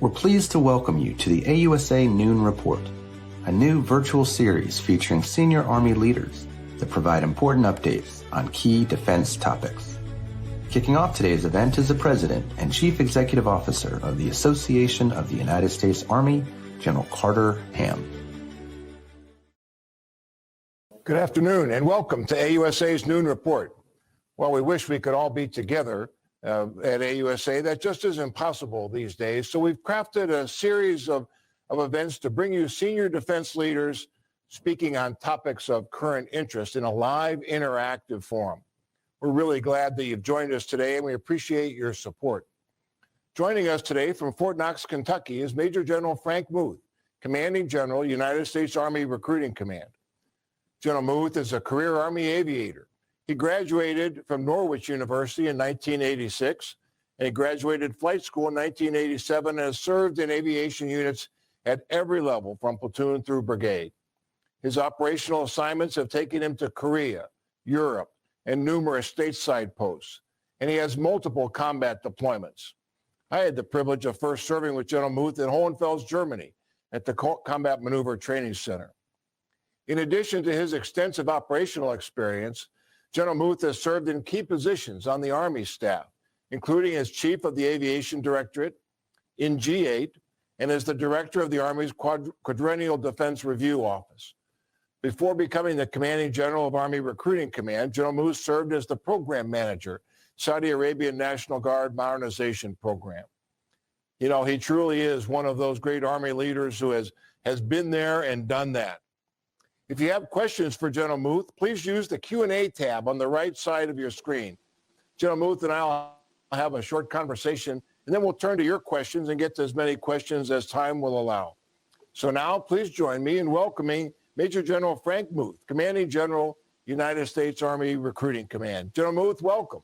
We're pleased to welcome you to the AUSA Noon Report, a new virtual series featuring senior Army leaders that provide important updates on key defense topics. Kicking off today's event is the President and Chief Executive Officer of the Association of the United States Army, General Carter Ham. Good afternoon and welcome to AUSA's Noon Report. While we wish we could all be together at AUSA, that just isn't possible these days. So we've crafted a series of events to bring you senior defense leaders speaking on topics of current interest in a live interactive forum. We're really glad that you've joined us today and we appreciate your support. Joining us today from Fort Knox, Kentucky is Major General Frank Muth, Commanding General, United States Army Recruiting Command. General Muth is a career Army aviator. He graduated from Norwich University in 1986, and he graduated flight school in 1987 and has served in aviation units at every level from platoon through brigade. His operational assignments have taken him to Korea, Europe, and numerous stateside posts, and he has multiple combat deployments. I had the privilege of first serving with General Muth in Hohenfels, Germany, at the Combat Maneuver Training Center. In addition to his extensive operational experience, General Muth has served in key positions on the Army staff, including as Chief of the Aviation Directorate in G8 and as the Director of the Army's Quadrennial Defense Review Office. Before becoming the Commanding General of Army Recruiting Command, General Muth served as the Program Manager, Saudi Arabian National Guard Modernization Program. You know, he truly is one of those great Army leaders who has been there and done that. If you have questions for General Muth, please use the Q&A tab on the right side of your screen. General Muth and I will have a short conversation, and then we'll turn to your questions and get to as many questions as time will allow. So now, please join me in welcoming Major General Frank Muth, Commanding General, United States Army Recruiting Command. General Muth, welcome.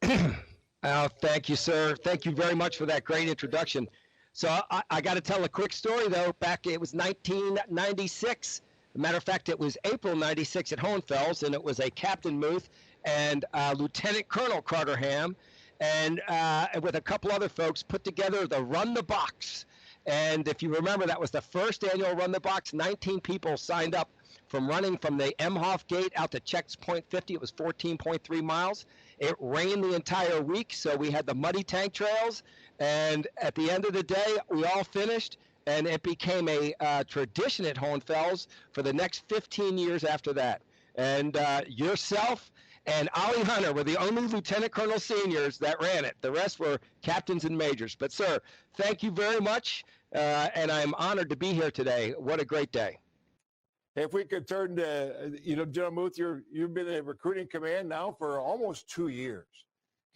Thank you, sir. Thank you very much for that great introduction. So I got to tell a quick story, though. It was 1996. As a matter of fact, it was April 96 at Hohenfels, and it was a Captain Muth and Lieutenant Colonel Carter Ham, and with a couple other folks put together the Run the Box. And if you remember, that was the first annual Run the Box. 19 people signed up from running from the Emhoff Gate out to Checkpoint 50. It was 14.3 miles. It rained the entire week, so we had the muddy tank trails. And at the end of the day, we all finished, and it became a tradition at Hohenfels for the next 15 years after that. And yourself and Ollie Hunter were the only lieutenant colonel seniors that ran it. The rest were captains and majors. But, sir, thank you very much, and I'm honored to be here today. What a great day. If we could turn to, General Muth, you've been in recruiting command now for almost 2 years.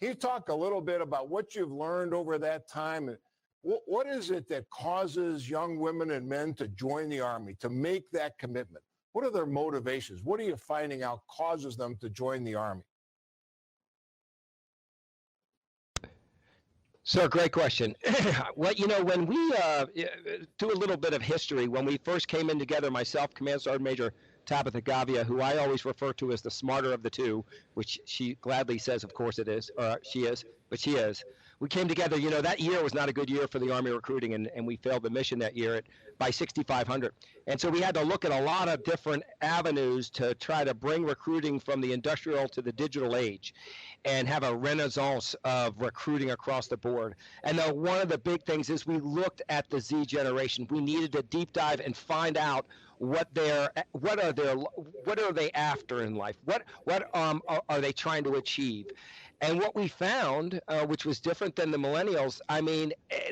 Can you talk a little bit about what you've learned over that time? What is it that causes young women and men to join the Army, to make that commitment? What are their motivations? What are you finding out causes them to join the Army? Sir, great question. Well, when we do a little bit of history, when we first came in together, myself, Command Sergeant Major Tabitha Gavia, who I always refer to as the smarter of the two, which she gladly says, of course it is, or she is, but she is. We came together, that year was not a good year for the Army recruiting, and we failed the mission that year by 6,500. And so we had to look at a lot of different avenues to try to bring recruiting from the industrial to the digital age and have a renaissance of recruiting across the board. And one of the big things is we looked at the Z generation. We needed to deep dive and find out what are they after in life? What are they trying to achieve? And what we found, which was different than the millennials,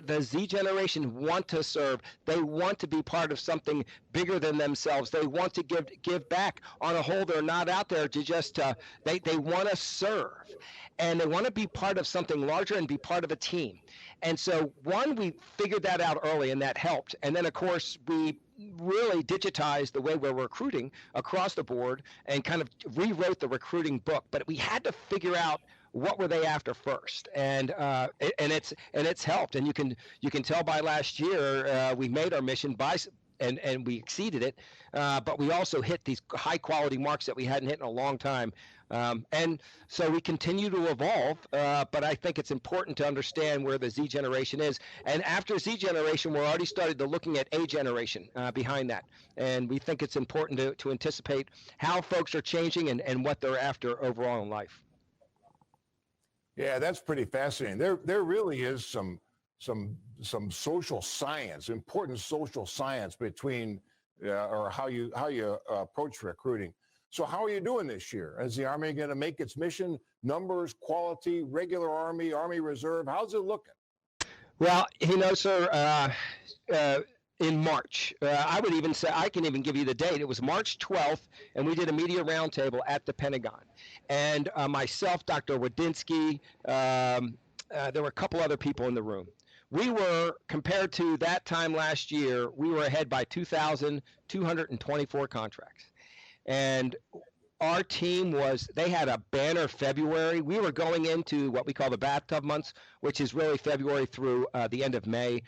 the Z generation want to serve. They want to be part of something bigger than themselves. They want to give back. On a whole, they're not out there to just, they want to serve. And they want to be part of something larger and be part of a team. And so, we figured that out early, and that helped. And then, of course, we really digitized the way we're recruiting across the board and kind of rewrote the recruiting book. But we had to figure out what were they after first, and it's helped. And you can tell by last year we made our mission by and we exceeded it, but we also hit these high quality marks that we hadn't hit in a long time. And so we continue to evolve, but I think it's important to understand where the Z generation is. And after Z generation, we're already started to looking at A generation behind that. And we think it's important to anticipate how folks are changing and what they're after overall in life. Yeah, that's pretty fascinating. There really is some social science, important social science between or how you approach recruiting. So how are you doing this year? Is the Army going to make its mission? Numbers, quality, regular Army, Army Reserve? How's it looking? Well, sir, in March, I would even say, I can even give you the date. It was March 12th, and we did a media roundtable at the Pentagon. And myself, Dr. Wadinsky, there were a couple other people in the room. We were, compared to that time last year, we were ahead by 2,224 contracts. And our team they had a banner February. We were going into what we call the bathtub months, which is really February through the end of May.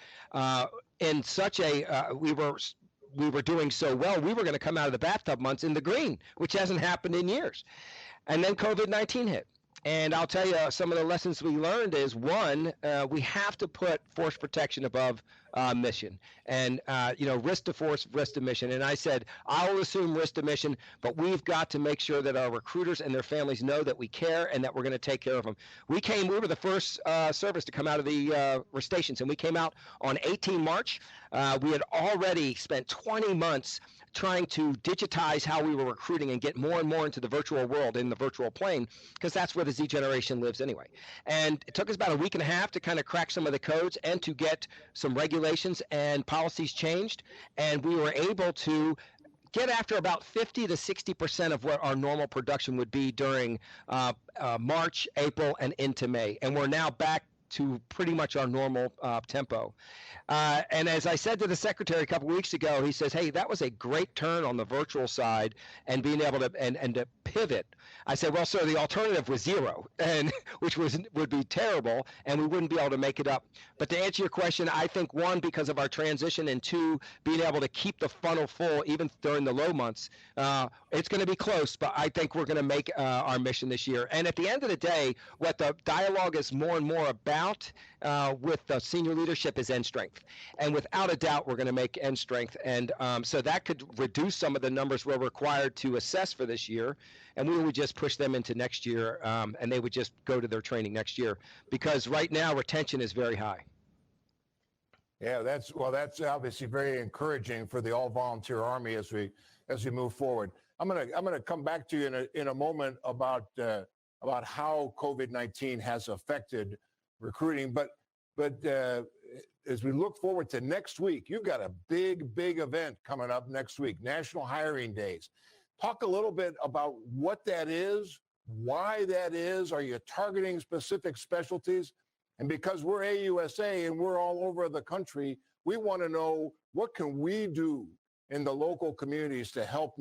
In such we were doing so well, we were going to come out of the bathtub months in the green, which hasn't happened in years. And then COVID-19 hit. And I'll tell you, some of the lessons we learned is, one, we have to put force protection above mission. And, risk to force, risk to mission. And I said, I'll assume risk to mission, but we've got to make sure that our recruiters and their families know that we care and that we're going to take care of them. We were the first service to come out of the stations, and we came out on 18 March. We had already spent 20 months trying to digitize how we were recruiting and get more and more into the virtual world, in the virtual plane, because that's where the Z generation lives anyway. And it took us about a week and a half to kind of crack some of the codes and to get some regulations and policies changed. And we were able to get after about 50 to 60% of what our normal production would be during March, April, and into May. And we're now back to pretty much our normal tempo. And as I said to the secretary a couple weeks ago, he says, hey, that was a great turn on the virtual side and being able to and to pivot. I said, well, sir, the alternative was zero, and which would be terrible, and we wouldn't be able to make it up. But to answer your question, I think, one, because of our transition, and two, being able to keep the funnel full even during the low months, it's going to be close, but I think we're going to make our mission this year. And at the end of the day, what the dialogue is more and more about with the senior leadership is end strength. And without a doubt, we're going to make end strength. And so that could reduce some of the numbers we're required to assess for this year. And we would just push them into next year, and they would just go to their training next year. Because right now, retention is very high. Yeah, that's obviously very encouraging for the all-volunteer Army as we move forward. I'm gonna come back to you in a moment about how COVID-19 has affected recruiting, but as we look forward to next week, you've got a big event coming up next week, National Hiring Days. Talk a little bit about what that is, why that is. Are you targeting specific specialties? And because we're AUSA and we're all over the country, we want to know, what can we do in the local communities to help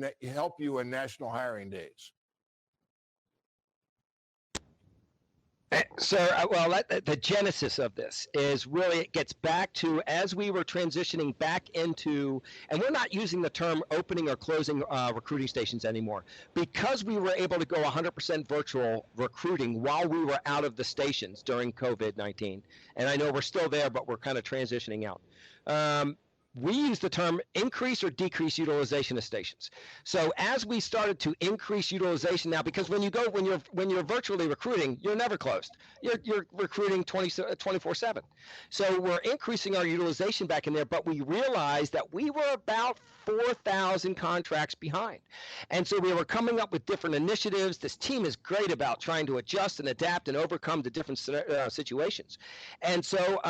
you in National Hiring Days? Sir, well, the genesis of this is really, it gets back to, as we were transitioning back into, and we're not using the term opening or closing recruiting stations anymore, because we were able to go 100% virtual recruiting while we were out of the stations during COVID-19. And I know we're still there, but we're kind of transitioning out. We use the term increase or decrease utilization of stations. So as we started to increase utilization now, because when you're virtually recruiting, you're never closed. You're recruiting 24/7. So we're increasing our utilization back in there, but we realized that we were about 4,000 contracts behind. And so we were coming up with different initiatives. This team is great about trying to adjust and adapt and overcome the different situations. And so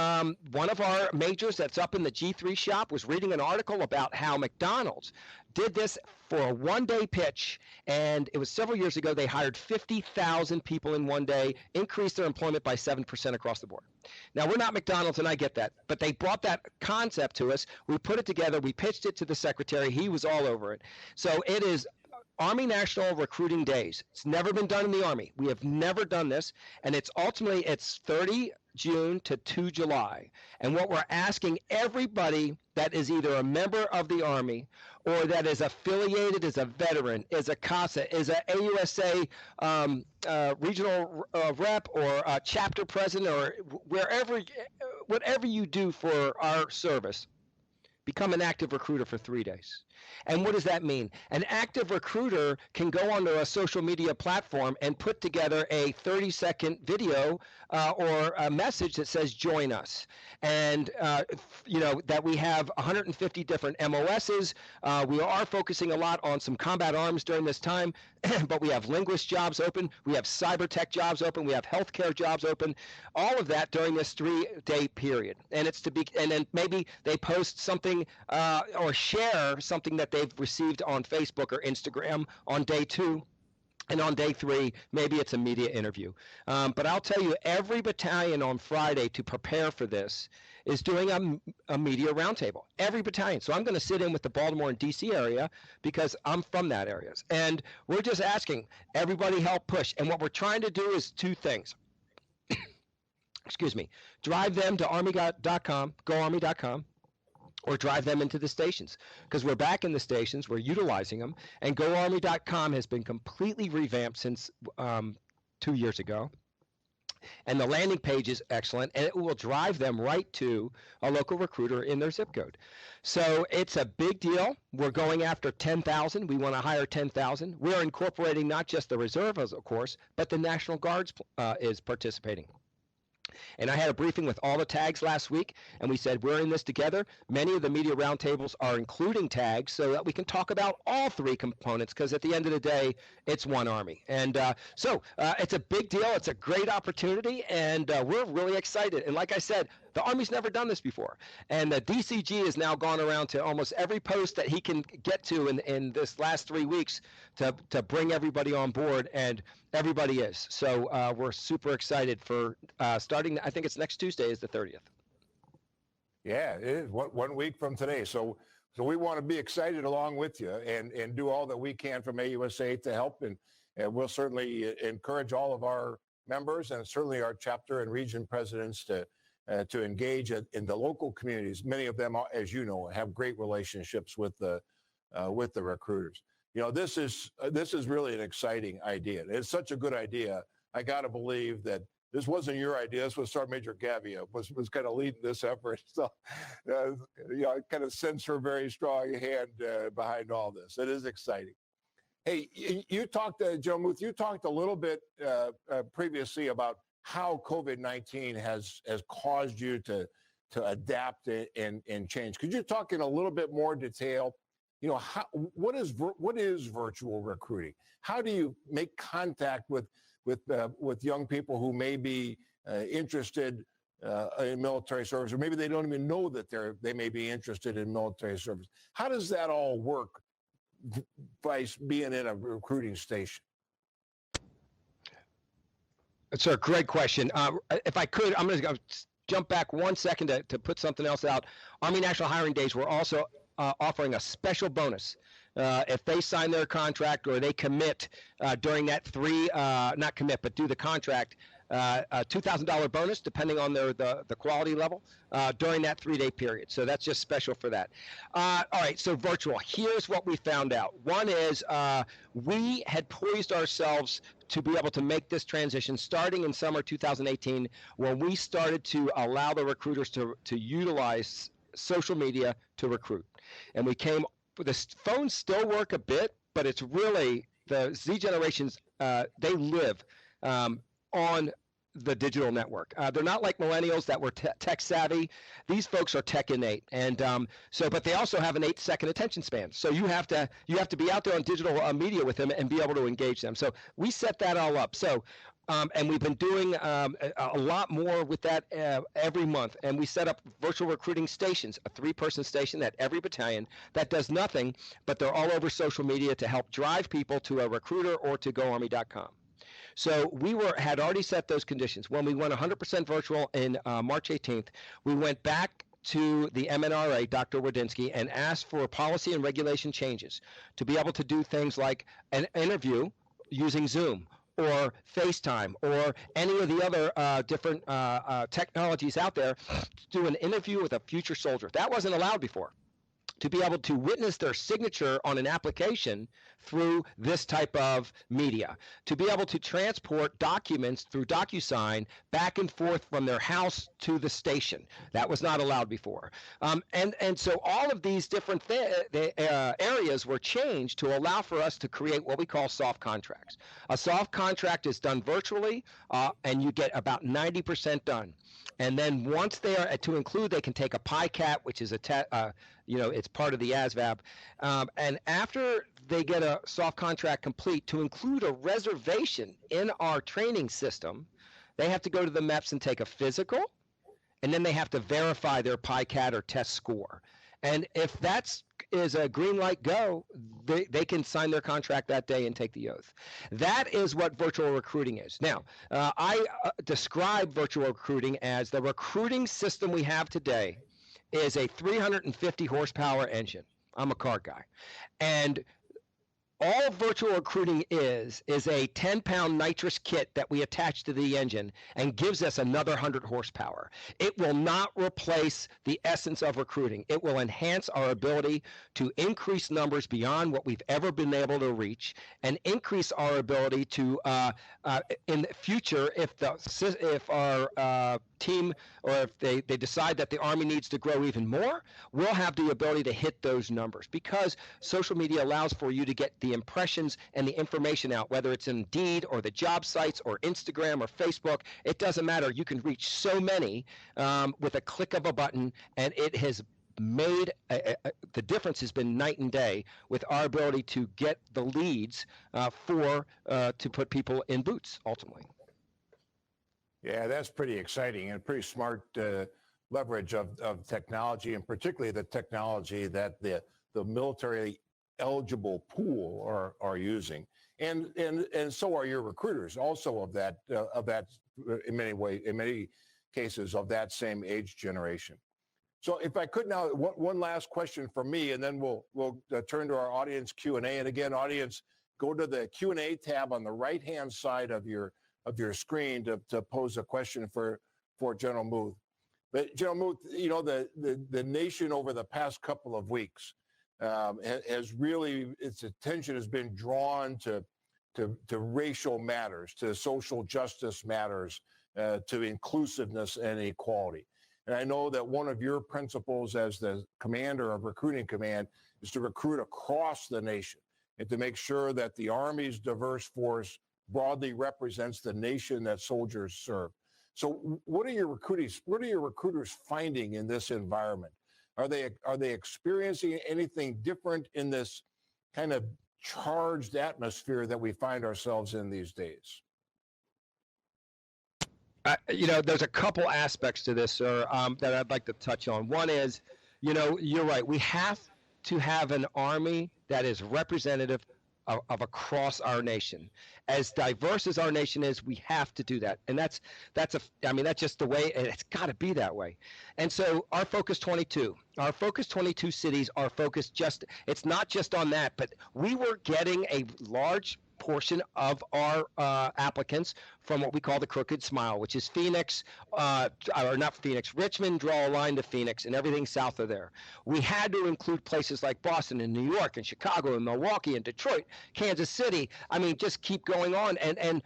one of our majors that's up in the G3 shop was reading an article about how McDonald's did this for a one-day pitch, and it was several years ago. They hired 50,000 people in one day, increased their employment by 7% across the board. Now, we're not McDonald's, and I get that, but they brought that concept to us. We put it together. We pitched it to the secretary. He was all over it. So it is Army National Recruiting Days. It's never been done in the Army. We have never done this, and it's 30 June to 2 July. And what we're asking everybody that is either a member of the Army or that is affiliated as a veteran, is a CASA, is a AUSA regional rep or a chapter president or whatever you do for our service, become an active recruiter for 3 days. And what does that mean? An active recruiter can go onto a social media platform and put together a 30-second video or a message that says, join us. And, that we have 150 different MOSs. We are focusing a lot on some combat arms during this time, but we have linguist jobs open. We have cyber tech jobs open. We have healthcare jobs open. All of that during this 3-day period. And and then maybe they post something or share something that they've received on Facebook or Instagram on day 2. And on day 3, maybe it's a media interview. But I'll tell you, every battalion on Friday to prepare for this is doing a media roundtable. Every battalion. So I'm going to sit in with the Baltimore and D.C. area because I'm from that area. And we're just asking everybody help push. And what we're trying to do is 2 things. Excuse me. Drive them to army.com, goarmy.com. or drive them into the stations, because we're back in the stations, we're utilizing them, and GoArmy.com has been completely revamped since 2 years ago. And the landing page is excellent, and it will drive them right to a local recruiter in their zip code. So it's a big deal. We're going after 10,000. We want to hire 10,000. We're incorporating not just the reserves, of course, but the National Guards is participating. And I had a briefing with all the tags last week, and we said we're in this together. Many of the media roundtables are including tags so that we can talk about all 3 components, because at the end of the day, it's one Army. And so it's a big deal. It's a great opportunity, and we're really excited. And like I said, the Army's never done this before. And the DCG has now gone around to almost every post that he can get to in this last 3 weeks to bring everybody on board, and everybody is. So we're super excited for starting. I think it's next Tuesday is the 30th. Yeah, it is 1 week from today. So we want to be excited along with you and do all that we can from AUSA to help. And we'll certainly encourage all of our members and certainly our chapter and region presidents to engage in the local communities. Many of them, as you know, have great relationships with the recruiters. This is really an exciting idea. It's such a good idea. I got to believe that this wasn't your idea. This was Sergeant Major Gavia was kind of leading this effort. So, I kind of sense her very strong hand behind all this. It is exciting. Hey, you talked, Joe Muth, you talked a little bit previously about how COVID-19 has caused you to adapt and change. Could you talk in a little bit more detail? What is virtual recruiting? How do you make contact with young people who may be interested in military service, or maybe they don't even know that they may be interested in military service? How does that all work by being in a recruiting station? It's a great question. If I could, I'm going to jump back 1 second to put something else out. Army National Hiring Days, we're also offering a special bonus. If they sign their contract or they commit during that not commit, but do the contract, a $2,000 bonus depending on the quality level during that 3-day period. So that's just special for that. All right, so virtual. Here's what we found out. One is we had poised ourselves to be able to make this transition starting in summer 2018, when we started to allow the recruiters to utilize social media to recruit. And we came, the phones still work a bit, but it's really the Z generations, they live on the digital network. They're not like millennials that were tech savvy. These folks are tech innate, and but they also have an 8-second attention span. So you have to be out there on digital media with them and be able to engage them. So we set that all up. So and we've been doing a lot more with that every month. And we set up virtual recruiting stations, a 3-person station at every battalion that does nothing, but they're all over social media to help drive people to a recruiter or to goarmy.com. So we had already set those conditions. When we went 100% virtual in March 18th, we went back to the MNRA, Dr. Wadinsky, and asked for policy and regulation changes to be able to do things like an interview using Zoom or FaceTime or any of the other different technologies out there to do an interview with a future soldier. That wasn't allowed before. To be able to witness their signature on an application through this type of media, to be able to transport documents through DocuSign back and forth from their house to the station. That was not allowed before. And so all of these different areas were changed to allow for us to create what we call soft contracts. A soft contract is done virtually, and you get about 90% done. And then once they are to include, they can take a PICAT, which is it's part of the ASVAB. And after they get a soft contract complete, to include a reservation in our training system, they have to go to the MEPS and take a physical, and then they have to verify their PICAT or test score. And if that is a green light go, they can sign their contract that day and take the oath. That is what virtual recruiting is. Now, I describe virtual recruiting as the recruiting system we have today is a 350 horsepower engine. I'm a car guy. And all virtual recruiting is a 10-pound nitrous kit that we attach to the engine and gives us another 100 horsepower. It will not replace the essence of recruiting. It will enhance our ability to increase numbers beyond what we've ever been able to reach, and increase our ability to, in the future, if our team, or if they decide that the Army needs to grow even more, we'll have the ability to hit those numbers, because social media allows for you to get the impressions and the information out, whether it's Indeed or the job sites or Instagram or Facebook. It doesn't matter. You can reach so many with a click of a button, and it has made the difference has been night and day with our ability to get the leads to put people in boots ultimately. Yeah, that's pretty exciting and pretty smart leverage of technology, and particularly the technology that the military eligible pool are using, and so are your recruiters also of that in many cases of that same age generation. So if I could now, one last question from me, and then we'll turn to our audience Q&A. And again, audience, go to the Q&A tab on the right-hand side of your screen to pose a question for General Muth. But General Muth, the nation over the past couple of weeks has really, its attention has been drawn to racial matters, to social justice matters, to inclusiveness and equality. And I know that one of your principles as the commander of Recruiting Command is to recruit across the nation and to make sure that the Army's diverse force broadly represents the nation that soldiers serve. So what are your recruiters finding in this environment? Are they experiencing anything different in this kind of charged atmosphere that we find ourselves in these days? There's a couple aspects to this, sir, that I'd like to touch on. One is, you're right. We have to have an Army that is representative of across our nation. As diverse as our nation is, we have to do that. And that's just the way, and it's got to be that way. And so our Focus 22 cities are focused it's not just on that, but we were getting a large portion of our applicants from what we call the Crooked Smile, which is Phoenix, or not Phoenix, Richmond, draw a line to Phoenix, and everything south of there. We had to include places like Boston and New York and Chicago and Milwaukee and Detroit, Kansas City. I mean, just keep going on. And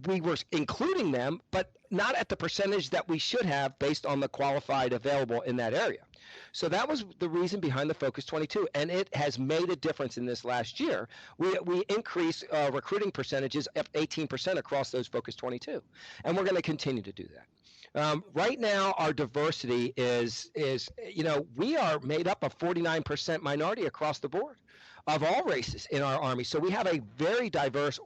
we were including them, but not at the percentage that we should have based on the qualified available in that area. So that was the reason behind the Focus 22, and it has made a difference in this last year. We increased recruiting percentages up 18% across those Focus 22, and we're going to continue to do that. Right now, our diversity is we are made up of 49% minority across the board of all races in our Army. So we have a very diverse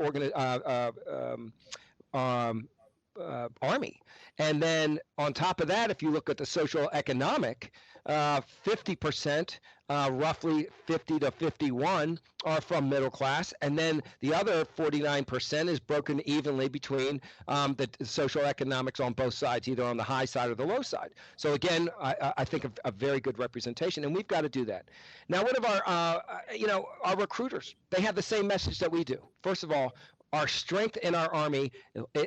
Army. And then on top of that, if you look at the social economic, 50%, roughly 50 to 51, are from middle class, and then the other 49% is broken evenly between the social economics on both sides, either on the high side or the low side. So again, I think a very good representation, and we've got to do that. Now, what of our recruiters? They have the same message that we do. First of all, our strength in our Army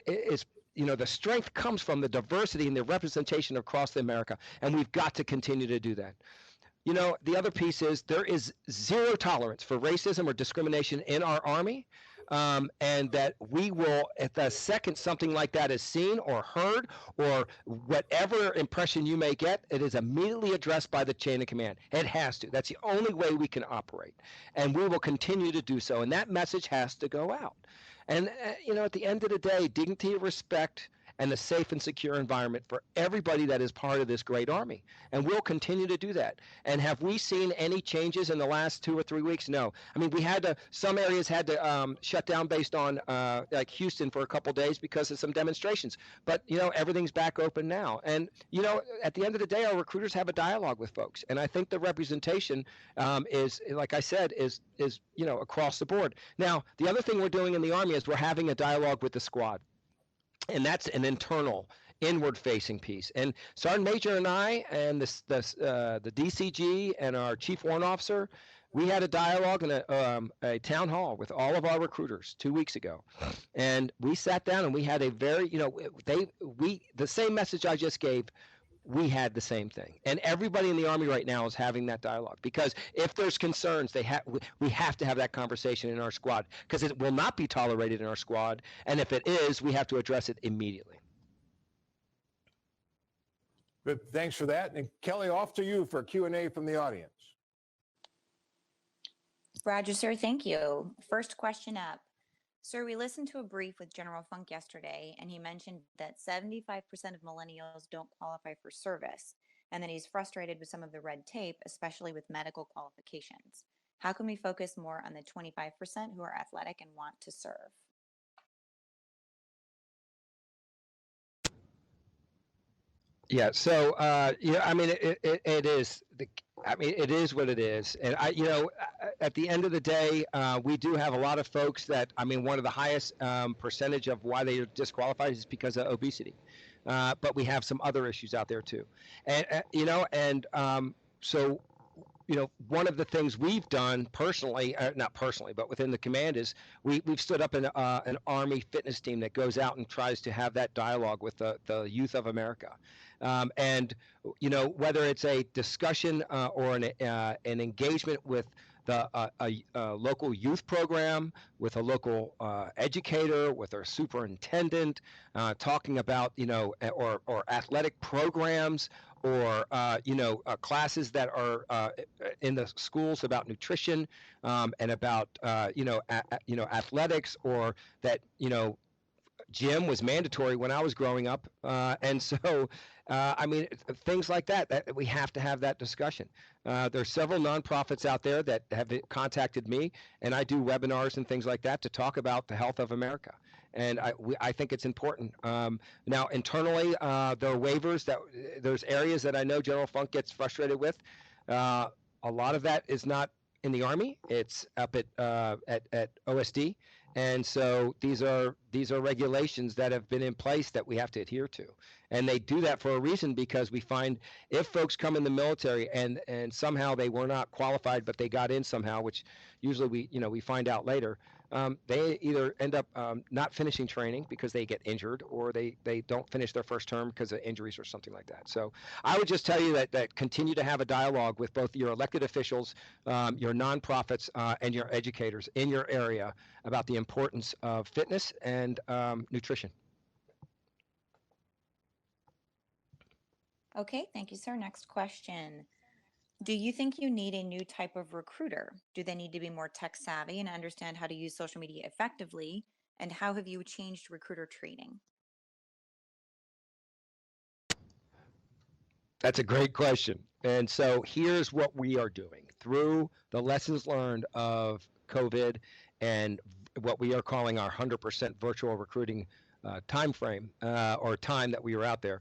is the strength comes from the diversity and the representation across America, and we've got to continue to do that. The other piece is there is zero tolerance for racism or discrimination in our Army, and that we will, at the second something like that is seen or heard, or whatever impression you may get, it is immediately addressed by the chain of command. It has to. That's the only way we can operate, and we will continue to do so, and that message has to go out. And, at the end of the day, dignity, respect, and a safe and secure environment for everybody that is part of this great Army. And we'll continue to do that. And have we seen any changes in the last 2 or 3 weeks? No. I mean, some areas had to shut down based on like Houston for a couple days because of some demonstrations. But, everything's back open now. And, at the end of the day, our recruiters have a dialogue with folks. And I think the representation is, like I said, is across the board. Now, the other thing we're doing in the Army is we're having a dialogue with the squad. And that's an internal, inward-facing piece. And Sergeant Major and I and the DCG and our Chief Warrant Officer, we had a dialogue in a town hall with all of our recruiters 2 weeks ago. And we sat down and we had a very, the same message I just gave, we had the same thing. And everybody in the Army right now is having that dialogue, because if there's concerns, we have to have that conversation in our squad, because it will not be tolerated in our squad. And if it is, we have to address it immediately. Good. Thanks for that. And Kelly, off to you for Q&A from the audience. Roger, sir. Thank you. First question up. Sir, we listened to a brief with General Funk yesterday, and he mentioned that 75% of millennials don't qualify for service, and that he's frustrated with some of the red tape, especially with medical qualifications. How can we focus more on the 25% who are athletic and want to serve? Yeah. So, I mean, it is it is what it is. And at the end of the day, we do have a lot of folks that, one of the highest percentage of why they are disqualified is because of obesity. But we have some other issues out there too. And, so, one of the things we've done personally, not personally, but within the command, is we've stood up an Army fitness team that goes out and tries to have that dialogue with the youth of America. And, whether it's a discussion or an engagement with a local youth program, with a local educator, with our superintendent, talking about, or athletic programs, or classes that are in the schools about nutrition, and about athletics, or that gym was mandatory when I was growing up, and so things like that we have to have that discussion. There's several nonprofits out there that have contacted me, and I do webinars and things like that to talk about the health of America. And I think it's important. Now, internally, there are waivers there's areas that I know General Funk gets frustrated with. A lot of that is not in the Army; it's up at OSD, and so these are regulations that have been in place that we have to adhere to. And they do that for a reason, because we find if folks come in the military and somehow they were not qualified, but they got in somehow, which usually we find out later. They either end up not finishing training because they get injured, or they don't finish their first term because of injuries or something like that. So I would just tell you that continue to have a dialogue with both your elected officials, your nonprofits, and your educators in your area about the importance of fitness and nutrition. Okay, thank you, sir. Next question. Do you think you need a new type of recruiter? Do they need to be more tech savvy and understand how to use social media effectively? And how have you changed recruiter training? That's a great question. And so here's what we are doing through the lessons learned of COVID and what we are calling our 100% virtual recruiting time frame or time that we were out there.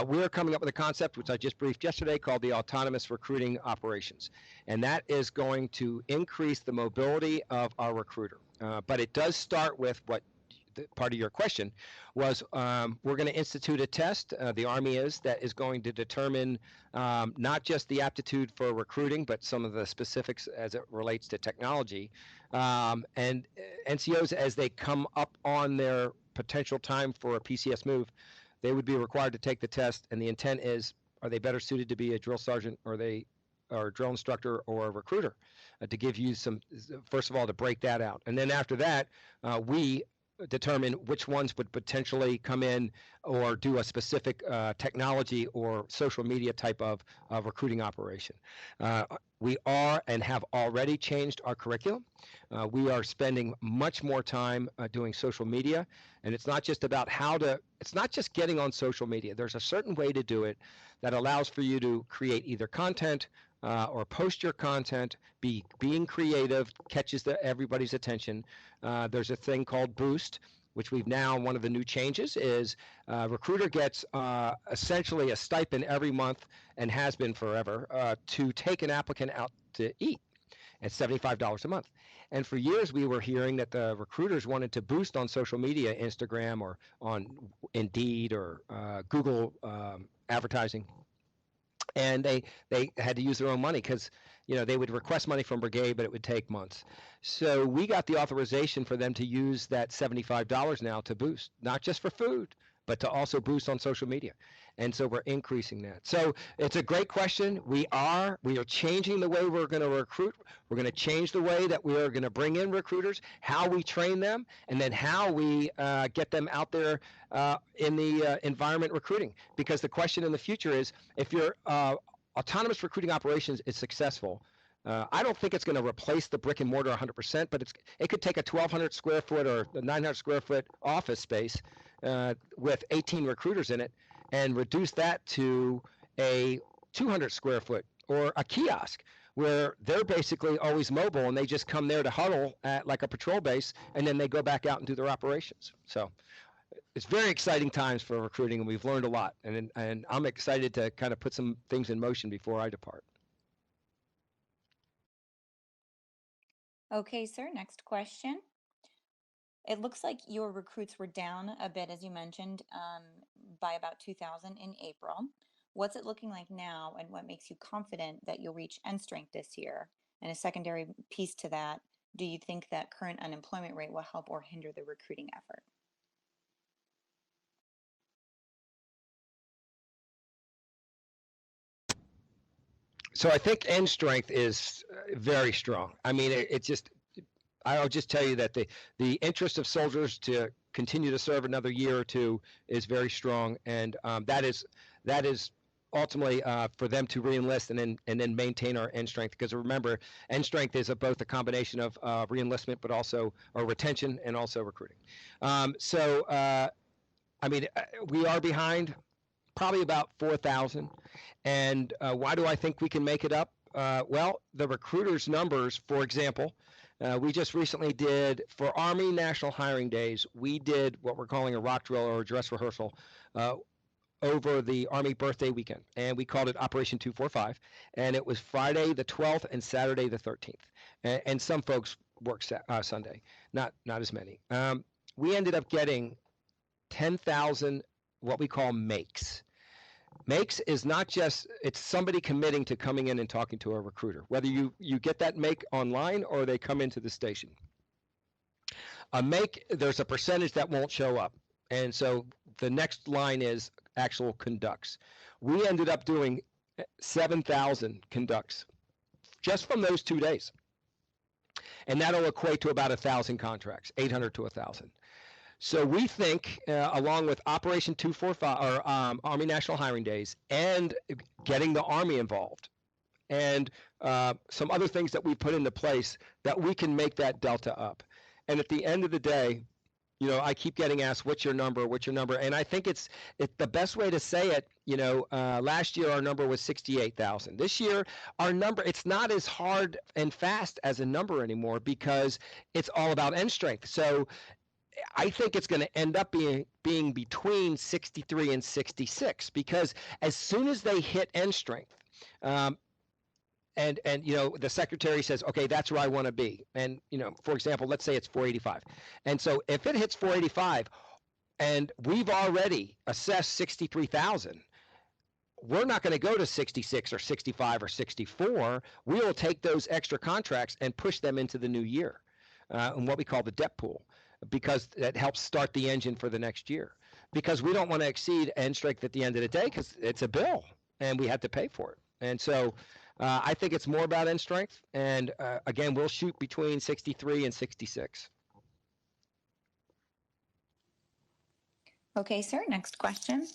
We're coming up with a concept, which I just briefed yesterday, called the autonomous recruiting operations. And that is going to increase the mobility of our recruiter. But it does start with what part of your question was. We're going to institute a test, the Army that is going to determine not just the aptitude for recruiting, but some of the specifics as it relates to technology. And NCOs, as they come up on their potential time for a PCS move, they would be required to take the test. And the intent is, are they better suited to be a drill sergeant, or a drill instructor, or a recruiter? To give you some, first of all, to break that out. And then after that, we determine which ones would potentially come in or do a specific technology or social media type of recruiting operation. We are and have already changed our curriculum. We are spending much more time doing social media, and it's not just about it's not just getting on social media. There's a certain way to do it that allows for you to create either content or post your content. Being creative catches everybody's attention. There's a thing called Boost, which we've now, one of the new changes is recruiter gets essentially a stipend every month, and has been forever, to take an applicant out to eat at $75 a month. And for years we were hearing that the recruiters wanted to boost on social media, Instagram or on Indeed or Google advertising. And they had to use their own money because, they would request money from brigade, but it would take months. So we got the authorization for them to use that $75 now to boost, not just for food, but to also boost on social media. And so we're increasing that. So it's a great question. We are changing the way we're going to recruit. We're going to change the way that we are going to bring in recruiters, how we train them, and then how we get them out there in the environment recruiting. Because the question in the future is, if your autonomous recruiting operations is successful, I don't think it's going to replace the brick and mortar 100%, but it could take a 1,200 square foot or a 900 square foot office space with 18 recruiters in it, and reduce that to a 200 square foot or a kiosk where they're basically always mobile, and they just come there to huddle at like a patrol base, and then they go back out and do their operations. So it's very exciting times for recruiting, and we've learned a lot, and I'm excited to kind of put some things in motion before I depart. Okay, sir, next question. It looks like your recruits were down a bit, as you mentioned, by about 2,000 in April. What's it looking like now, and what makes you confident that you'll reach end strength this year? And a secondary piece to that, do you think that current unemployment rate will help or hinder the recruiting effort? So I think end strength is very strong. I mean, I'll just tell you that the interest of soldiers to continue to serve another year or two is very strong, and that is ultimately for them to re-enlist and then maintain our end strength. Because remember, end strength is both a combination of re-enlistment, but also retention and also recruiting. I mean, we are behind probably about 4,000, and why do I think we can make it up? Well, the recruiters' numbers, for example. We just recently did, for Army National Hiring Days, we did what we're calling a rock drill or a dress rehearsal over the Army birthday weekend, and we called it Operation 245, and it was Friday the 12th and Saturday the 13th, and some folks worked Sunday, not as many. We ended up getting 10,000 what we call makes. Makes is not just, it's somebody committing to coming in and talking to a recruiter, whether you get that make online or they come into the station. A make, there's a percentage that won't show up. And so the next line is actual conducts. We ended up doing 7,000 conducts just from those 2 days. And that'll equate to about 1,000 contracts, 800 to 1,000. So we think, along with Operation 245 or Army National Hiring Days, and getting the Army involved, and some other things that we put into place, that we can make that delta up. And at the end of the day, I keep getting asked, what's your number? What's your number? And I think it's the best way to say it. Last year our number was 68,000. This year our number, it's not as hard and fast as a number anymore, because it's all about end strength. So I think it's going to end up being between 63 and 66, because as soon as they hit end strength, and the secretary says, okay, that's where I want to be, and for example, let's say it's 485, and so if it hits 485 and we've already assessed 63,000, we're not going to go to 66 or 65 or 64. We will take those extra contracts and push them into the new year, in what we call the depth pool, because that helps start the engine for the next year, because we don't want to exceed end strength at the end of the day, because it's a bill and we have to pay for it. And so I think it's more about end strength, and again, we'll shoot between 63 and 66. Okay, sir, next question.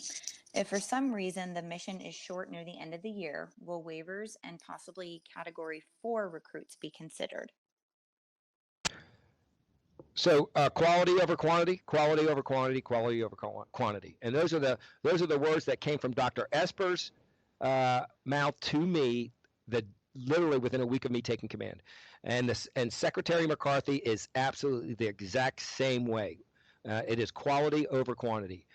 If for some reason the mission is short near the end of the year, will waivers and possibly Category 4 recruits be considered? So quality over quantity, quality over quantity, quality over quantity, and those are the words that came from Dr. Esper's mouth to me, that literally within a week of me taking command, and Secretary McCarthy is absolutely the exact same way. It is quality over quantity.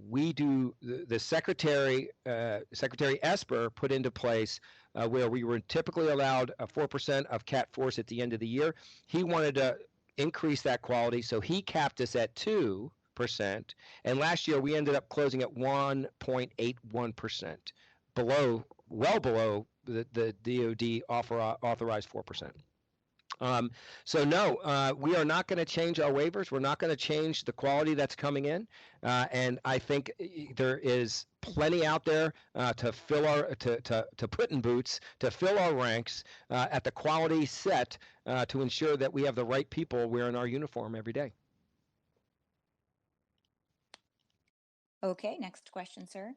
We do the Secretary Esper put into place where we were typically allowed 4% of CAT force at the end of the year. He wanted to increase that quality, so he capped us at 2%, and last year we ended up closing at 1.81%, well below the DoD authorized 4%. So no, we are not going to change our waivers. We're not going to change the quality that's coming in, and I think there is plenty out there to fill to put in boots, to fill our ranks at the quality set, to ensure that we have the right people wearing our uniform every day. Okay, next question, sir.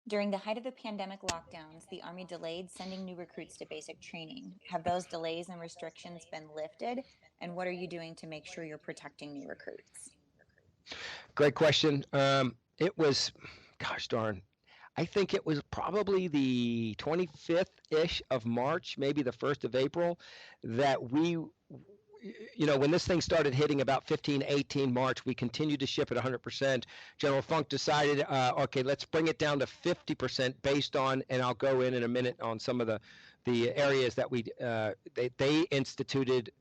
During the height of the pandemic lockdowns, the Army delayed sending new recruits to basic training. Have those delays and restrictions been lifted? And what are you doing to make sure you're protecting new recruits? Great question. It was, gosh darn, I think it was probably the 25th-ish of March, maybe the 1st of April, that we, when this thing started hitting about 18 March, we continued to ship at 100%. General Funk decided, okay, let's bring it down to 50% based on, and I'll go in a minute on some of the areas that they instituted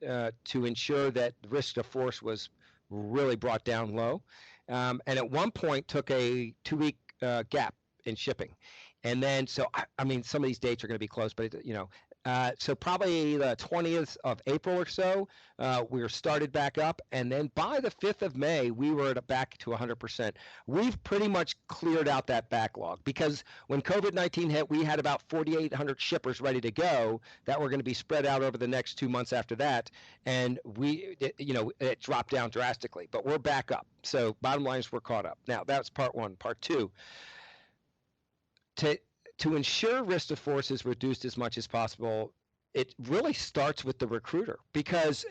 to ensure that risk of force was really brought down low. And at one point took a 2-week gap in shipping. And then, so, I mean, some of these dates are going to be close, but, so probably the 20th of April or so, we were started back up. And then by the 5th of May, we were back to 100%. We've pretty much cleared out that backlog, because when COVID-19 hit, we had about 4,800 shippers ready to go that were going to be spread out over the next 2 months after that. And it dropped down drastically, but we're back up. So bottom line is we're caught up. Now, that's part one. Part two, to ensure risk of force is reduced as much as possible, it really starts with the recruiter, because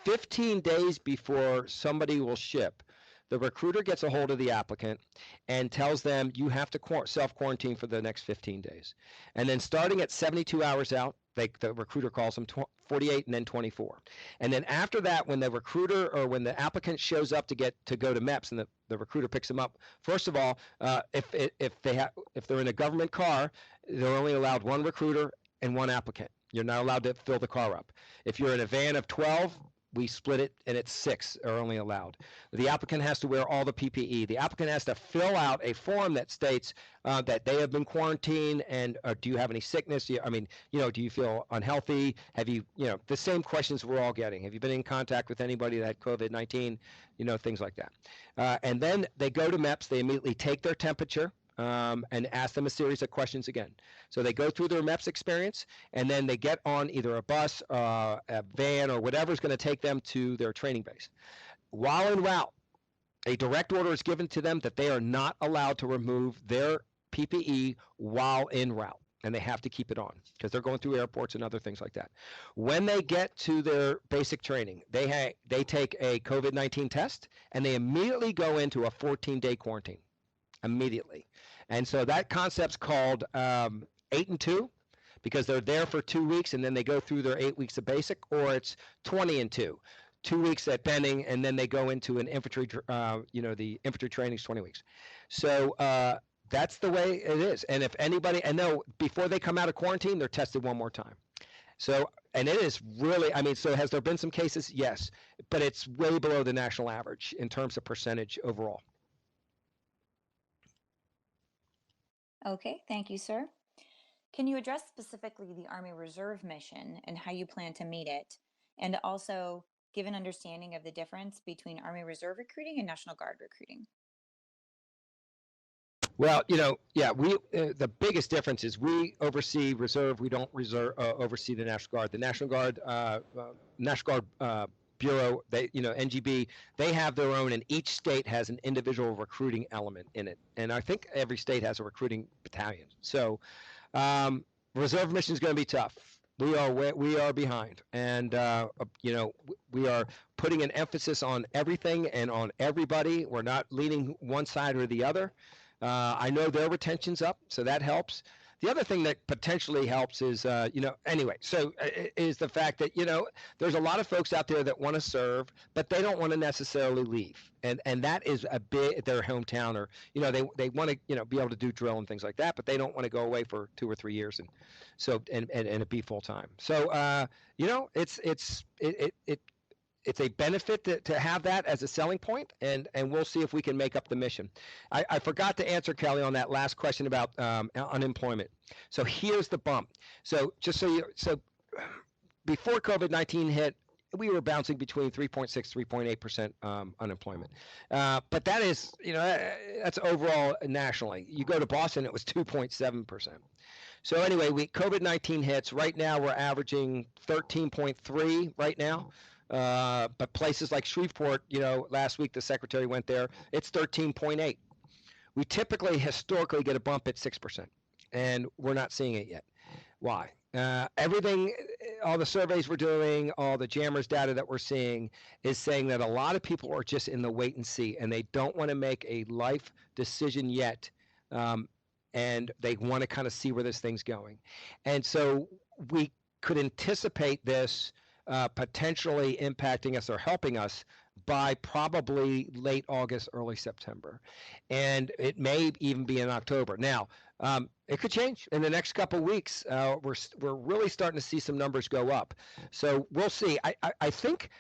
15 days before somebody will ship, the recruiter gets a hold of the applicant and tells them you have to self-quarantine for the next 15 days. And then starting at 72 hours out, the recruiter calls them 48 and then 24. And then after that, when the recruiter or when the applicant shows up to go to MEPS and the recruiter picks them up, first of all, if they're in a government car, they're only allowed one recruiter and one applicant. You're not allowed to fill the car up. If you're in a van of 12, we split it, and it's 6 are only allowed. The applicant has to wear all the PPE. The applicant has to fill out a form that states that they have been quarantined, and do you have any sickness? Do you feel unhealthy? Have you, the same questions we're all getting. Have you been in contact with anybody that had COVID-19? Things like that. And then they go to MEPS. They immediately take their temperature and ask them a series of questions again. So they go through their MEPS experience, and then they get on either a bus, a van, or whatever's going to take them to their training base. While en route, a direct order is given to them that they are not allowed to remove their PPE while en route, and they have to keep it on because they're going through airports and other things like that. When they get to their basic training, they take a COVID-19 test, and they immediately go into a 14-day quarantine. Immediately. And so that concept's called 8 and 2, because they're there for 2 weeks and then they go through their 8 weeks of basic, or it's 20 and 2. 2 weeks at Benning, and then they go into an infantry, the infantry training is 20 weeks. So that's the way it is. And if anybody, and no, before they come out of quarantine, they're tested one more time. So, and it is really, I mean, so has there been some cases? Yes, but it's way below the national average in terms of percentage overall. Okay, thank you, sir. Can you address specifically the Army Reserve mission and how you plan to meet it? And also give an understanding of the difference between Army Reserve recruiting and National Guard recruiting. Well, the biggest difference is we oversee reserve. We don't oversee the National Guard. The National Guard Bureau, NGB, they have their own, and each state has an individual recruiting element in it. And I think every state has a recruiting battalion. So reserve mission is going to be tough. We are behind, and we are putting an emphasis on everything and on everybody. We're not leaning one side or the other. I know their retention's up, so that helps. The other thing that potentially helps is, is the fact that, there's a lot of folks out there that want to serve, but they don't want to necessarily leave. And that is a big, their hometown, or, they want to, be able to do drill and things like that, but they don't want to go away for 2 or 3 years and it be full time. So, it's a benefit to have that as a selling point, and we'll see if we can make up the mission. I forgot to answer, Kelly, on that last question about unemployment. So here's the bump. So before COVID-19 hit, we were bouncing between 3.6, 3.8% unemployment. But that is, that's overall nationally. You go to Boston, it was 2.7%. So anyway, COVID-19 hits. Right now, we're averaging 13.3 right now. But places like Shreveport, last week the secretary went there, it's 13.8. We typically historically get a bump at 6%, and we're not seeing it yet. Why? Everything, all the surveys we're doing, all the jammers data that we're seeing is saying that a lot of people are just in the wait and see, and they don't want to make a life decision yet. And they want to kind of see where this thing's going. And so we could anticipate this potentially impacting us or helping us by probably late August, early September. And it may even be in October. Now, it could change in the next couple of weeks. We're really starting to see some numbers go up. So we'll see. I think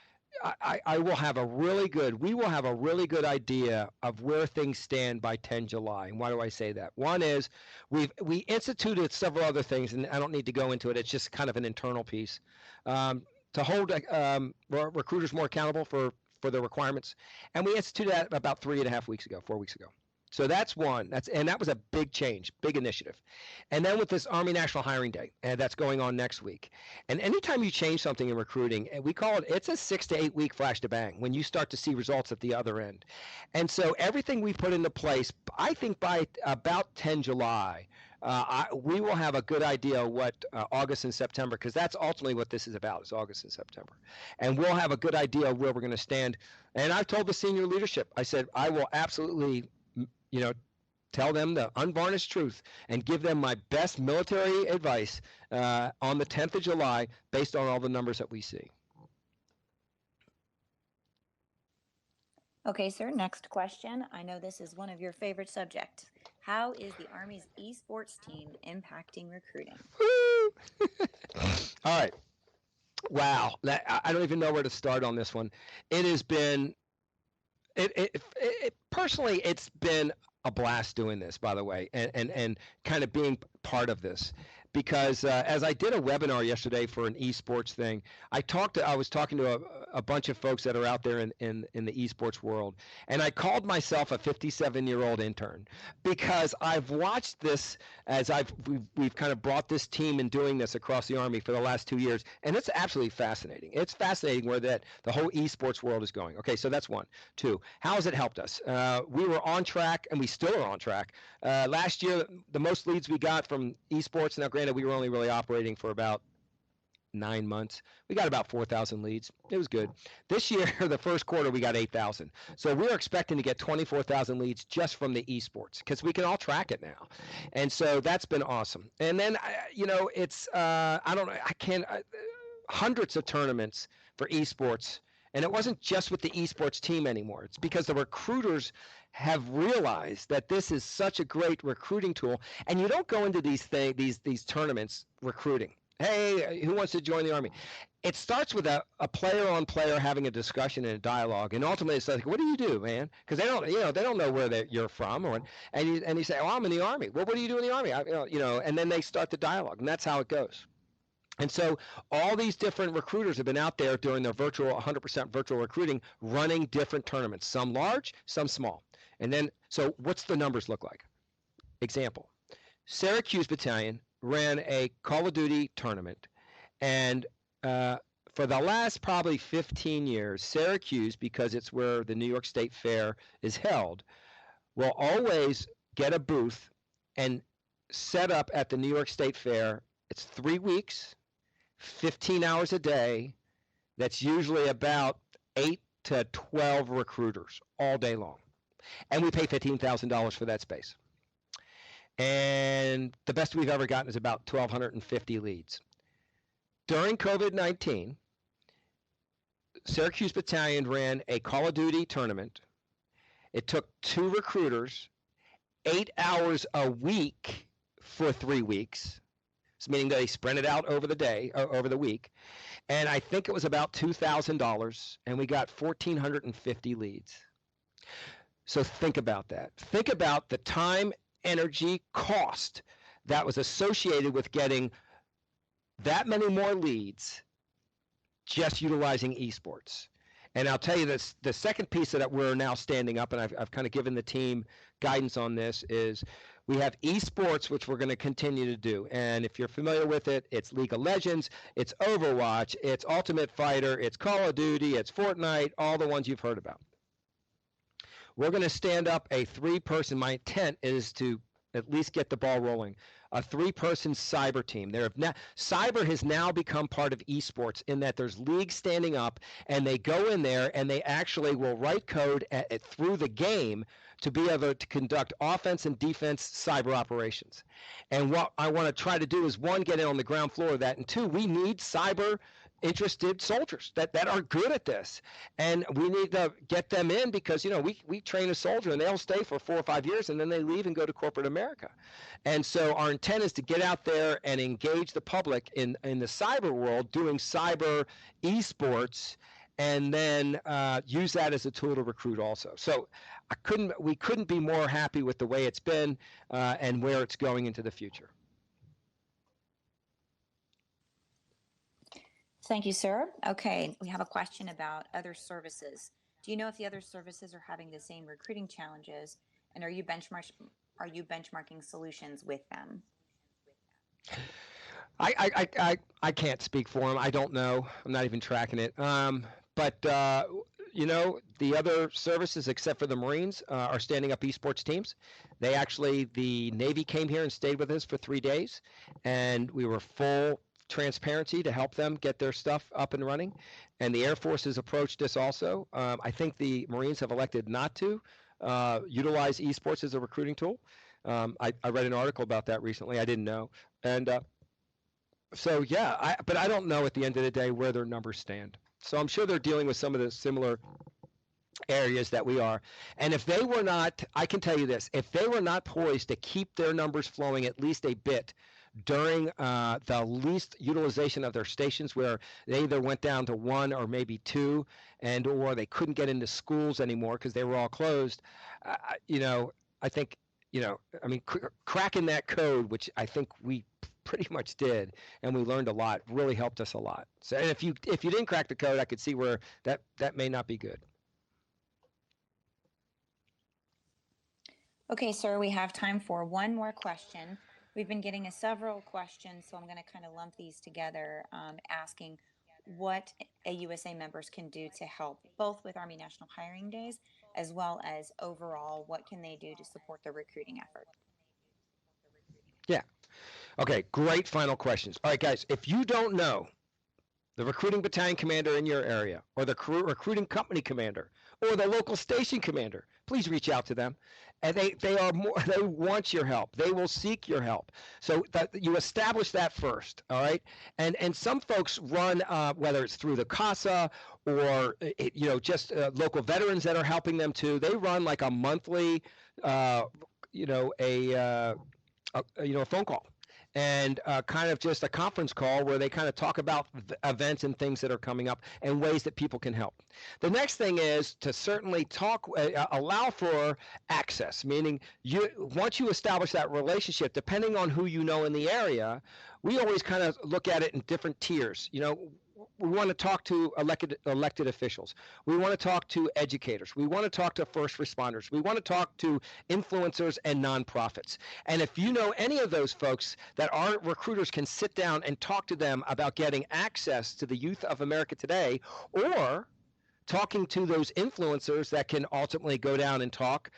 we will have a really good idea of where things stand by 10 July. And why do I say that? One is we instituted several other things, and I don't need to go into it. It's just kind of an internal piece. To hold recruiters more accountable for their requirements. And we instituted that about 4 weeks ago. So that's one. That was a big change, big initiative. And then with this Army National Hiring Day, and that's going on next week. And anytime you change something in recruiting, we call it's a 6 to 8 week flash to bang when you start to see results at the other end. And so everything we put into place, I think by about 10 July, we will have a good idea what August and September, because that's ultimately what this is about, is August and September. And we'll have a good idea of where we're going to stand. And I've told the senior leadership, I said, I will absolutely, tell them the unvarnished truth and give them my best military advice on the 10th of July based on all the numbers that we see. Okay, sir, next question. I know this is one of your favorite subjects. How is the Army's eSports team impacting recruiting? All right. Wow. I don't even know where to start on this one. It has been, personally, it's been a blast doing this, by the way, and kind of being part of this. Because as I did a webinar yesterday for an eSports thing, I was talking to a bunch of folks that are out there in the eSports world, and I called myself a 57-year-old intern because I've watched this as we've kind of brought this team and doing this across the Army for the last 2 years, and it's absolutely fascinating. It's fascinating where the whole eSports world is going. Okay, so that's one. Two, how has it helped us? We were on track, and we still are on track. Last year, the most leads we got from eSports, now granted, we were only really operating for about 9 months. We got about 4,000 leads. It was good. This year, the first quarter, we got 8,000. So we're expecting to get 24,000 leads just from the eSports because we can all track it now. And so that's been awesome. And then, it's, hundreds of tournaments for eSports And it wasn't just with the esports team anymore. It's because the recruiters have realized that this is such a great recruiting tool. And you don't go into these tournaments recruiting. Hey, who wants to join the Army? It starts with a player on player having a discussion and a dialogue, and ultimately it's like, what do you do, man? Because they don't know where you're from, and you say, oh, I'm in the Army. Well, what do you do in the Army? And then they start the dialogue, and that's how it goes. And so all these different recruiters have been out there doing their 100% virtual recruiting, running different tournaments, some large, some small. And then, so what's the numbers look like? Example, Syracuse Battalion ran a Call of Duty tournament, and for the last probably 15 years, Syracuse, because it's where the New York State Fair is held, will always get a booth and set up at the New York State Fair. It's 3 weeks, 15 hours a day. That's usually about 8 to 12 recruiters all day long. And we pay $15,000 for that space. And the best we've ever gotten is about 1,250 leads. During COVID-19, Syracuse Battalion ran a Call of Duty tournament. It took 2 recruiters, 8 hours a week for 3 weeks, meaning they spread it out over the week. And I think it was about $2,000, and we got 1,450 leads. So think about that. Think about the time, energy, cost that was associated with getting that many more leads just utilizing esports. And I'll tell you this, the second piece that we're now standing up, and I've kind of given the team guidance on this, is we have esports, which we're going to continue to do. And if you're familiar with it, it's League of Legends, it's Overwatch, it's Ultimate Fighter, it's Call of Duty, it's Fortnite, all the ones you've heard about. We're going to stand up a 3-person, my intent is to at least get the ball rolling, a 3-person cyber team. Cyber has now become part of esports in that there's leagues standing up, and they go in there and they actually will write code through the game to be able to conduct offense and defense cyber operations. And what I want to try to do is, 1, get in on the ground floor of that, and 2, we need cyber interested soldiers that are good at this, and we need to get them in, because we train a soldier and they'll stay for 4 or 5 years and then they leave and go to corporate America. And so our intent is to get out there and engage the public in the cyber world, doing cyber esports, and then use that as a tool to recruit also. So we couldn't be more happy with the way it's been and where it's going into the future. Thank you, sir. Okay, we have a question about other services. Do you know if the other services are having the same recruiting challenges, and are you benchmarking solutions with them? I can't speak for them. I don't know. I'm not even tracking it. But the other services, except for the Marines, are standing up esports teams. The Navy came here and stayed with us for 3 days, and we were full transparency to help them get their stuff up and running. And the Air Force has approached us also. I think the Marines have elected not to utilize esports as a recruiting tool. I read an article about that recently. I didn't know. And but I don't know at the end of the day where their numbers stand. So I'm sure they're dealing with some of the similar areas that we are. And if they were not, I can tell you this, if they were not poised to keep their numbers flowing at least a bit during the least utilization of their stations, where they either went down to 1 or maybe 2, or they couldn't get into schools anymore because they were all closed, I think, cracking that code, which I think we pretty much did, and we learned a lot, really helped us a lot. So, and if you didn't crack the code, I could see where that may not be good. Okay, sir, we have time for one more question. We've been getting several questions, so I'm going to kind of lump these together, asking what AUSA members can do to help, both with Army National Hiring Days, as well as overall, what can they do to support the recruiting effort? Yeah. Okay, great final questions. All right, guys, if you don't know the recruiting battalion commander in your area, or the recruiting company commander, or the local station commander, please reach out to them. And they are more, they want your help. They will seek your help. So that you establish that first, all right? And some folks run, whether it's through the CASA or just local veterans that are helping them too. They run like a monthly, a phone call, and kind of just a conference call where they kind of talk about events and things that are coming up and ways that people can help. The next thing is to certainly allow for access, meaning once you establish that relationship, depending on who you know in the area, we always kind of look at it in different tiers. We want to talk to elected officials. We want to talk to educators. We want to talk to first responders. We want to talk to influencers and nonprofits. And if you know any of those folks that our recruiters can sit down and talk to them about getting access to the youth of America today, or talking to those influencers that can ultimately go down and talk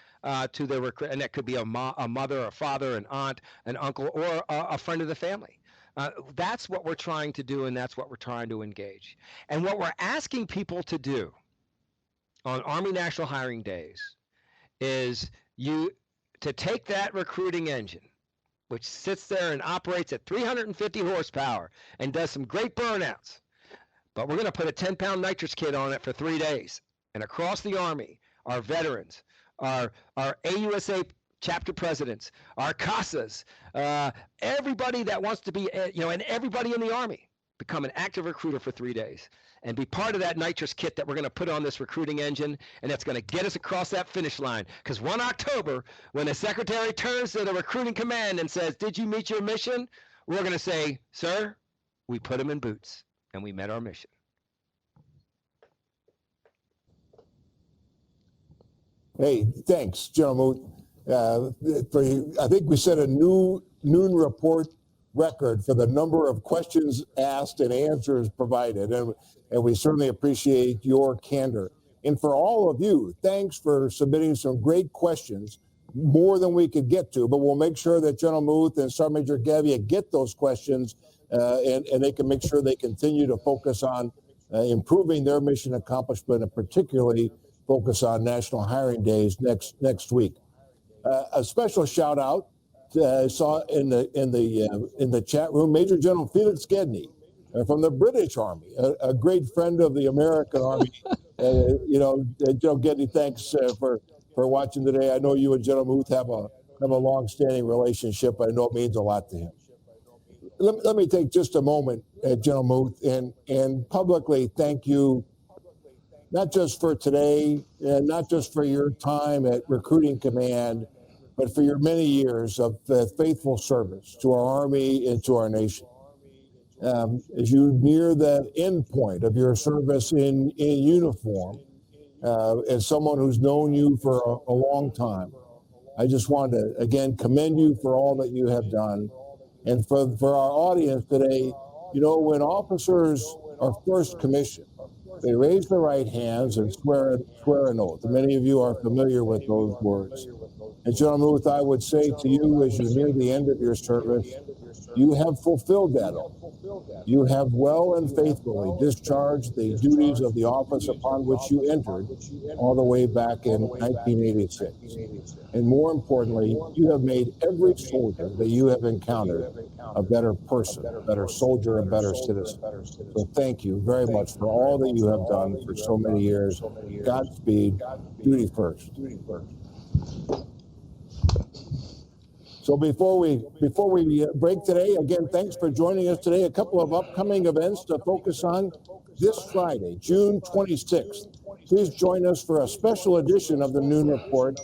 to their recruit, and that could be a mother, a father, an aunt, an uncle, or a friend of the family. That's what we're trying to do, and that's what we're trying to engage. And what we're asking people to do on Army National Hiring Days is to take that recruiting engine, which sits there and operates at 350 horsepower and does some great burnouts, but we're going to put a 10-pound nitrous kit on it for 3 days. And across the Army, our veterans, our AUSA chapter presidents, our CASAs, everybody that wants to be, and everybody in the Army, become an active recruiter for 3 days and be part of that nitrous kit that we're going to put on this recruiting engine, and that's going to get us across that finish line. Because 1 October, when the secretary turns to the recruiting command and says, "Did you meet your mission?" we're going to say, "Sir, we put him in boots and we met our mission." Hey, thanks, General Muth. I think we set a new noon report record for the number of questions asked and answers provided, and we certainly appreciate your candor. And for all of you, thanks for submitting some great questions, more than we could get to, but we'll make sure that General Muth and Sergeant Major Gavia get those questions, and they can make sure they continue to focus on improving their mission accomplishment, and particularly focus on National Hiring Days next week. A special shout out I saw in the chat room, Major General Felix Gedney from the British Army, a great friend of the American Army. General Gedney, thanks for watching today. I know you and General Muth have a long-standing relationship. I know it means a lot to him. Let me take just a moment, General Muth, and publicly thank you, not just for today, and not just for your time at Recruiting Command, but for your many years of faithful service to our Army and to our nation. As you near the end point of your service in uniform, as someone who's known you for a long time, I just want to, again, commend you for all that you have done. And for our audience today, when officers are first commissioned, they raise their right hands and swear an oath. And many of you are familiar with those words. And General Muth, I would say to you, as you near the end of your service, you have fulfilled that oath. You have well and faithfully discharged the duties of the office upon which you entered all the way back in 1986. And more importantly, you have made every soldier that you have encountered a better person, a better soldier, a better citizen. So thank you very much for all that you have done for so many years. Godspeed, duty first. So before we break today, again, thanks for joining us today. A couple of upcoming events to focus on this Friday, June 26th. Please join us for a special edition of the Noon Report,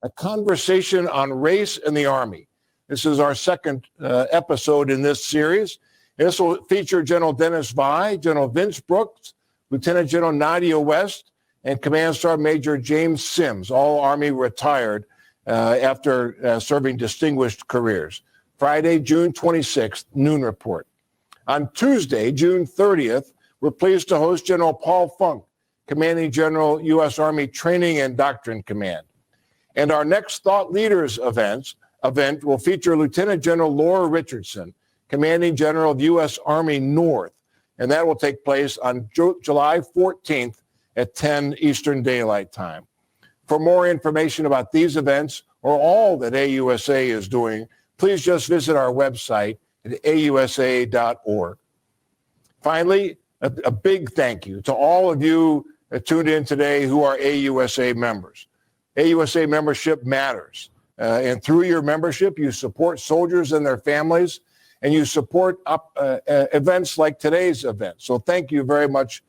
a conversation on race in the Army. This is our second episode in this series. This will feature General Dennis Vai, General Vince Brooks, Lieutenant General Nadia West, and Command Sergeant Major James Sims, all Army retired after serving distinguished careers. Friday, June 26th, Noon Report. On Tuesday, June 30th, we're pleased to host General Paul Funk, Commanding General, U.S. Army Training and Doctrine Command. And our next Thought Leaders event will feature Lieutenant General Laura Richardson, Commanding General of U.S. Army North. And that will take place on July 14th at 10 Eastern Daylight Time. for more information about these events or all that AUSA is doing, please just visit our website at ausa.org. Finally, a big thank you to all of you that tuned in today who are AUSA members. AUSA membership matters. And through your membership, you support soldiers and their families, and you support events like today's event. So thank you very much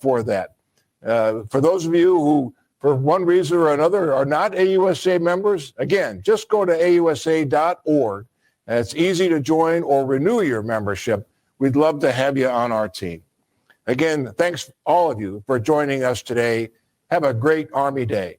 for that. For those of you who, for one reason or another, are not AUSA members, again, just go to ausa.org. It's easy to join or renew your membership. We'd love to have you on our team. Again, thanks all of you for joining us today. Have a great Army Day.